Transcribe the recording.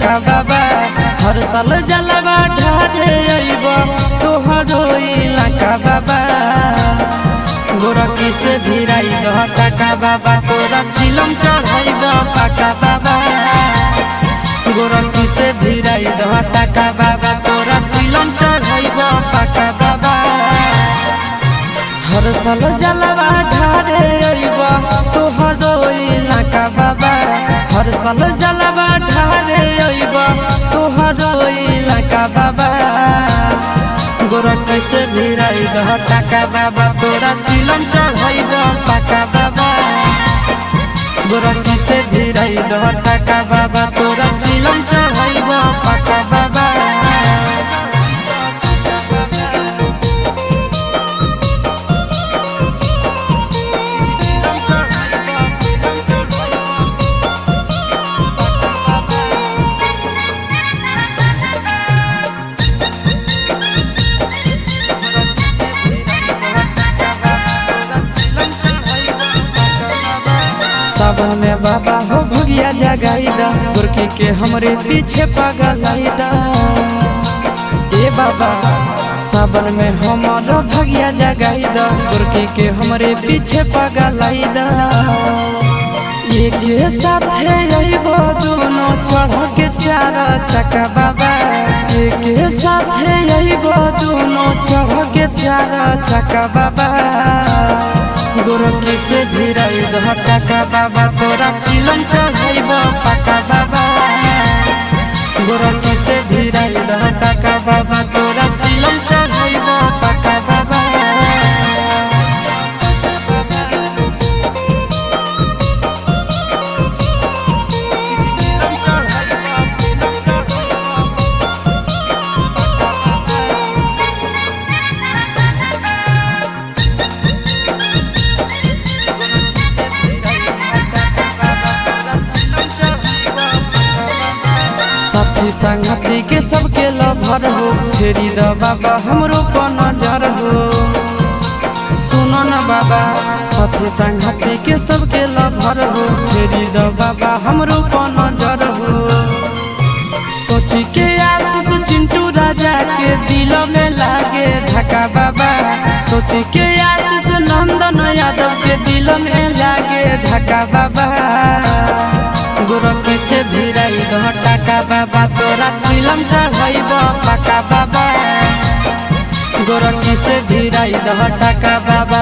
इलाका बाबा हर साल जलवा ढारे अइब तोहरो इलाका बाबा गोरखी से भिराई दह टाका बाबा तोरा चिलम चढ़ाइब पाका बाबा गोरखी से भिराई दह टाका बाबा तोरा चिलम चढ़ाइब पाका बाबा हर साल जलवा ढारे अइब तोहरो इलाका बाबा हर साल जलवा ढारे अइब तोहरो इलाका बाबा गोरखी से भिराई दह टाका बाबा तोरा चिलम चढ़ाइब पाका बाबा गोरखी से भिराई दह टाका बाबा तोरा चिलम चढ़ाइब पाका बाबा सावन में बाबा हो भगिया जगाईदा गोरखी के हमरे पीछे पगलाईदा ए बाबा सावन में हमारा भगिया जगाईदा गोरखी के हमरे पीछे पगलाईदा एक साथे अइबो दोनों चढ़ के चार चक्का बाबा एक साथे अइबो दोनों चढ़ के चार चक्का बाबा गोरखी से भिराई दह टाका बाबा तोरा चिलम चढ़ाइब पाका बाबा गोरखी से भिराई दह टाका बाबा तोरा चिलम चढ़ाइब पाका बाबा साथी संगति के सबके लभर हो फेरी द बाबा हमरो पर नजर हो सुनो न बाबा साथी संगति के सबके लभर हो फेरी द बाबा हमरो पर नजर हो सोची के आशीष चिंटू राजा के दिल में लागे धक्का बाबा सोची के आशीष नंदन यादव के दिल में लागे धक्का बाबा गोरखी से भिराई दह टाका बाबा तोरा चिलम चढ़ाइब पाका बाबा गोरखी से भिराई दह टाका बाबा